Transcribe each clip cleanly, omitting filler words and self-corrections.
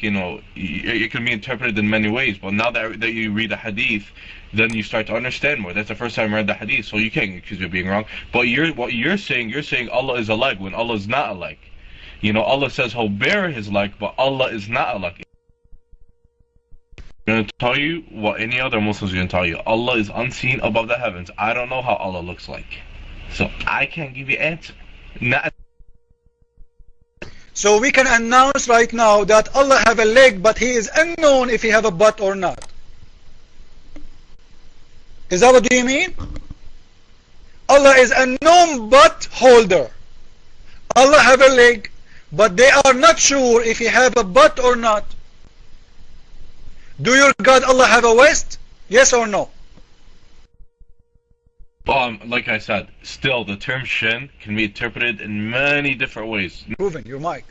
it can be interpreted in many ways. But now that you read the hadith, then you start to understand more. That's the first time I read the hadith, so you can't accuse me of being wrong. But what you're saying Allah is a leg when Allah is not a leg. Allah says He'll bear His leg, but Allah is not a leg. I'm going to tell you what any other Muslims are going to tell you. Allah is unseen above the heavens. I don't know how Allah looks like, so I can't give you an answer. So we can announce right now that Allah have a leg, but He is unknown if He have a butt or not. Is that what you mean? Allah is a known butt holder. Allah have a leg, but they are not sure if He have a butt or not. Do your God Allah have a waist? Yes or no? Like I said, still the term shin can be interpreted in many different ways. Moving your mic.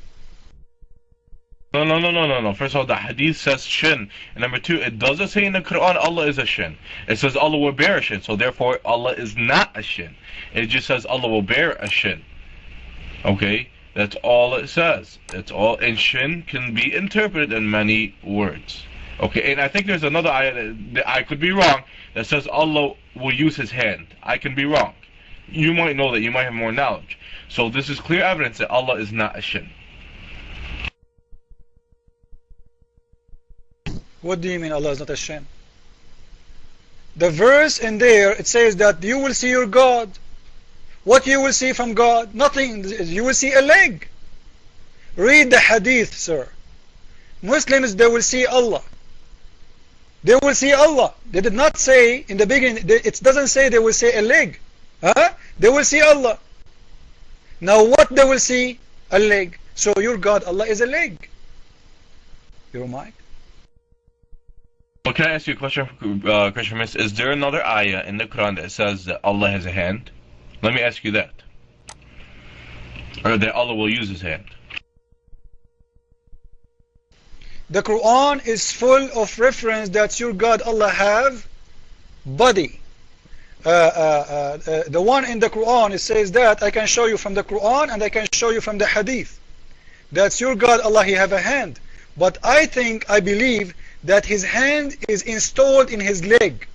No. First of all, the hadith says shin. And number two, it doesn't say in the Qur'an Allah is a shin. It says Allah will bear a shin. So therefore, Allah is not a shin. It just says Allah will bear a shin. Okay? That's all it says. That's all. And shin can be interpreted in many words. Okay, and I think there's another ayah that I could be wrong that says Allah will use His hand. I can be wrong. You might know that. You might have more knowledge. So this is clear evidence that Allah is not a shin. What do you mean Allah is not a shin? The verse in there, it says that you will see your God. What you will see from God? Nothing. You will see a leg. Read the hadith, sir. Muslims, they will see Allah. They will see Allah. They did not say in the beginning, it doesn't say they will see a leg. They will see Allah. Now what they will see? A leg. So your God, Allah is a leg. Your mic. Well, can I ask you a question, Christian Miss? Is there another ayah in the Quran that says that Allah has a hand? Let me ask you that. Or that Allah will use His hand. The Quran is full of reference that your God Allah have body. The one in the Quran, it says that I can show you from the Quran and I can show you from the hadith. That's your God Allah, He have a hand. But I believe that His hand is installed in His leg.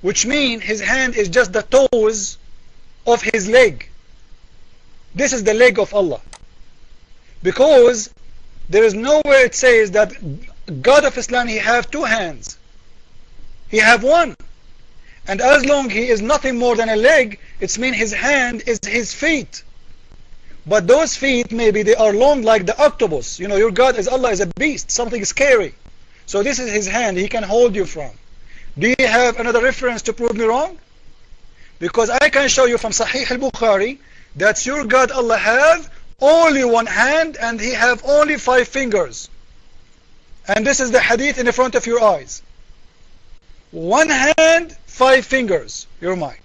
Which means His hand is just the toes of His leg. This is the leg of Allah. Because there is nowhere it says that God of Islam, He have two hands. He have one. And as long He is nothing more than a leg, it means His hand is His feet. But those feet, maybe they are long like the octopus. Your God is Allah is a beast, something scary. So this is His hand, He can hold you from. Do you have another reference to prove me wrong? Because I can show you from Sahih al-Bukhari that your God Allah have only one hand and He have only 5 fingers. And this is the hadith in the front of your eyes. One hand, 5 fingers. Your mic.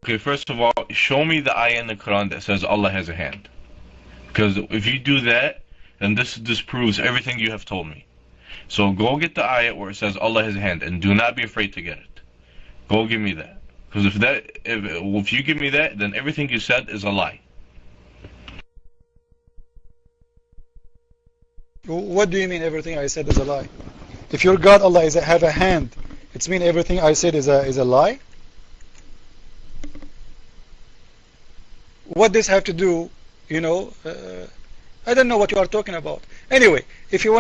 Okay, first of all, show me the ayah in the Quran that says Allah has a hand. Because if you do that, then this disproves everything you have told me. So go get the ayah where it says Allah has a hand, and do not be afraid to get it. Go give me that. Because if you give me that, then everything you said is a lie. What do you mean everything I said is a lie? If your God Allah have a hand, it means everything I said is a lie? What this have to do, I don't know what you are talking about. Anyway, if you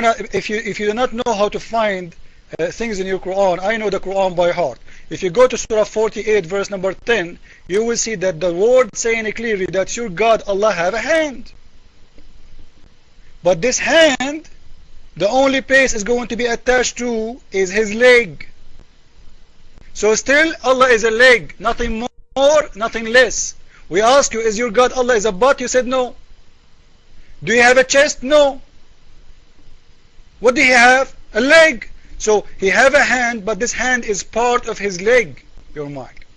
do not know how to find things in your Quran, I know the Quran by heart. If you go to Surah 48 verse number 10, you will see that the word saying clearly that your God Allah have a hand. But this hand, the only place is going to be attached to is His leg. So still Allah is a leg, nothing more, nothing less. We ask you, is your God Allah is a butt? You said no. Do you have a chest? No. What do He have? A leg. So He have a hand, but this hand is part of His leg. Your mic.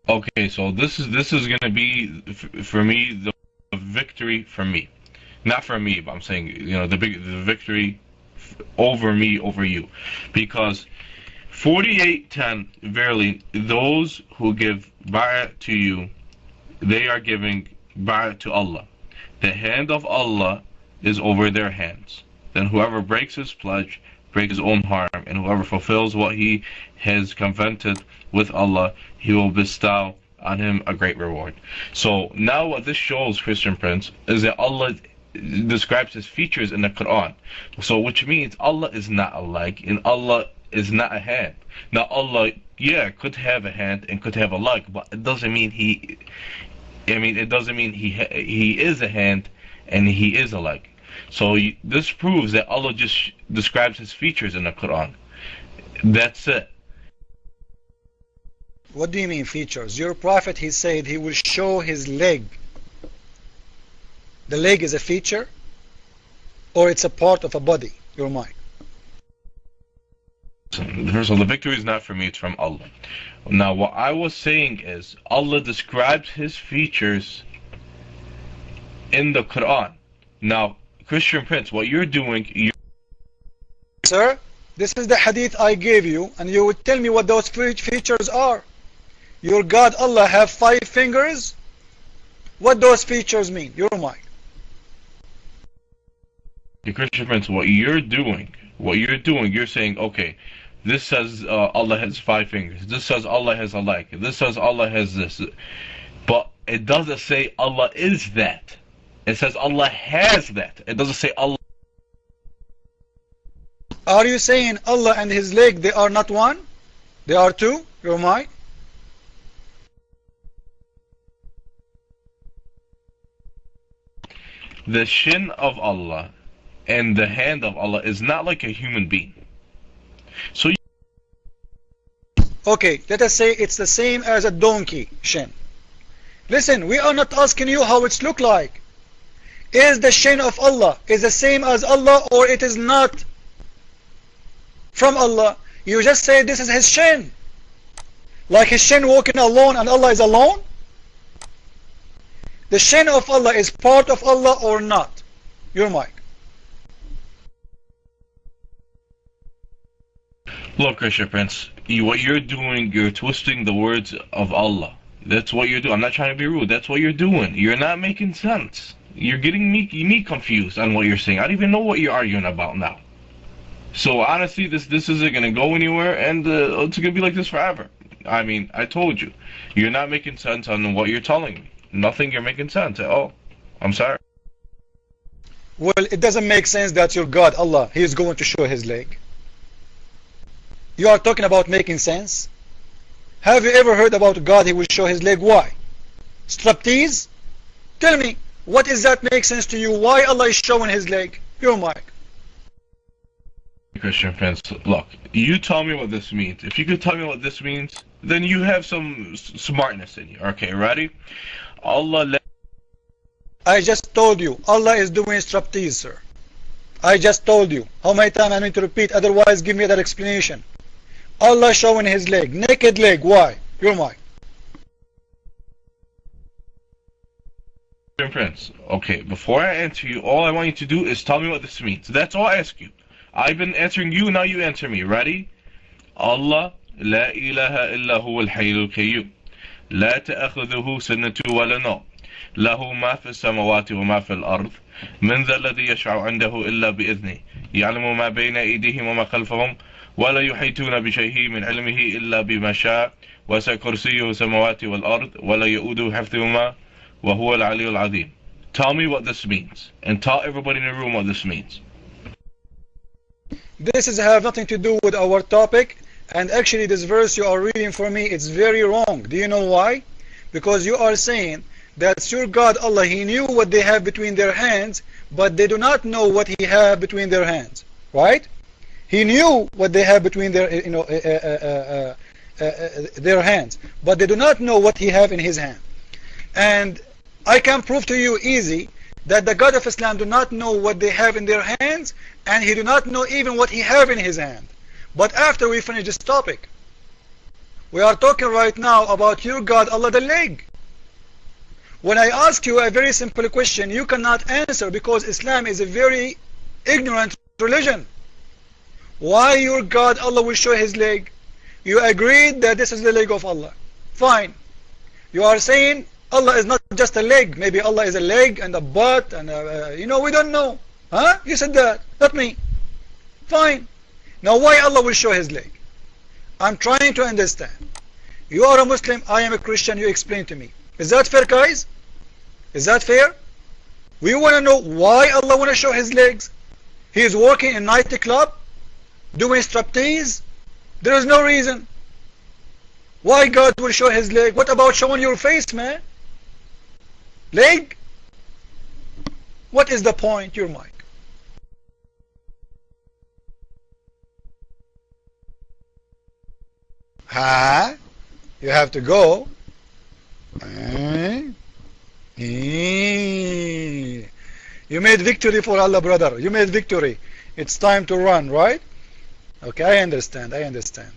Okay, so this is gonna be for me the victory for me, not for me, but I'm saying the victory over me, over you, because 48:10, verily those who give bay'ah to you, they are giving to Allah. The hand of Allah is over their hands. Then whoever breaks his pledge breaks his own harm, and whoever fulfills what he has covenanted with Allah, he will bestow on him a great reward. So now what this shows, Christian Prince, is that Allah describes his features in the Qur'an. So which means Allah is not a leg and Allah is not a hand. Now Allah, yeah, could have a hand and could have a leg, but it doesn't mean he is a hand and he is a leg. So this proves that Allah just describes his features in the Quran. That's it. What do you mean features? Your prophet, he said he will show his leg. The leg is a feature or it's a part of a body? Your mind. So the victory is not from me, it's from Allah. Now what I was saying is Allah describes his features in the Quran. Now Christian Prince, what you're doing, Sir, this is the hadith I gave you, and you would tell me what those features are. Your God Allah have 5 fingers. What those features mean? Your mind. Christian Prince, what you're doing, you're saying, okay, this says Allah has 5 fingers. This says Allah has a leg. This says Allah has this. But it doesn't say Allah is that. It says Allah has that. It doesn't say Allah. Are you saying Allah and his leg, they are not one? They are 2? Your mind? The shin of Allah and the hand of Allah is not like a human being. So okay, let us say it's the same as a donkey shin. Listen, we are not asking you how it's look like. Is the shin of Allah is the same as Allah or it is not from Allah? You just say this is his shin. Like his shin walking alone and Allah is alone? The shin of Allah is part of Allah or not? Your mic. Look, Christian Prince, what you're doing, you're twisting the words of Allah. That's what you're doing. I'm not trying to be rude. That's what you're doing. You're not making sense. You're getting me confused on what you're saying. I don't even know what you're arguing about now. So honestly, this isn't going to go anywhere, and it's going to be like this forever. I mean, I told you. You're not making sense on what you're telling me. Nothing you're making sense at all. I'm sorry. Well, it doesn't make sense that your God, Allah, He is going to show His leg. You are talking about making sense? Have you ever heard about God, He will show His leg? Why? Striptease? Tell me, what does that make sense to you? Why Allah is showing His leg? Your mic. Christian Prince, look, you tell me what this means. If you could tell me what this means, then you have some smartness in you. Okay, ready? I just told you, Allah is doing striptease, sir. I just told you. How many times I need to repeat? Otherwise, give me that explanation. Allah showing His leg, naked leg. Why? Your mic. Prince, okay, before I answer you, all I want you to do is tell me what this means. That's all I ask you. I've been answering you, now you answer me. Ready? Allah, la ilaha illa huwa al-hayyul qayyum. La ta'akhudhuhu sinatun wa la nawm. Lahu ma fi as-samawati wa ma fi al-ard. من ذا الذي يشفع عنده إلا بإذنه يعلم ما بين أيديهم وما خلفهم ولا يحيطون بشيء من علمه إلا بما شاء وسع كرسيه السماوات والأرض ولا يؤوده حفظهما وهو العلي العظيم. Tell me what this means, and tell everybody in the room what this means. This have nothing to do with our topic, and actually this verse you are reading for me, it's very wrong. Do you know why? Because you are saying that your God Allah, He knew what they have between their hands, but they do not know what He have between their hands, right? He knew what they have between their their hands, but they do not know what He have in His hand. And I can prove to you easy that the God of Islam do not know what they have in their hands, and He do not know even what He have in His hand. But after we finish this topic, we are talking right now about your God Allah, the leg. When I ask you a very simple question, you cannot answer because Islam is a very ignorant religion. Why your God Allah will show His leg? You agreed that this is the leg of Allah. Fine. You are saying Allah is not just a leg. Maybe Allah is a leg and a butt and you know, we don't know. Huh? You said that, not me. Fine. Now why Allah will show his leg? I'm trying to understand. You are a Muslim, I am a Christian, you explain to me. Is that fair, guys? Is that fair? We want to know why Allah want to show his legs. He is working in a nightclub, doing striptease. There is no reason. Why God will show his leg? What about showing your face, man? Leg? What is the point? Your mic. Huh? You have to go. You made victory for Allah, brother. You made victory. It's time to run, right? Okay, I understand. I understand.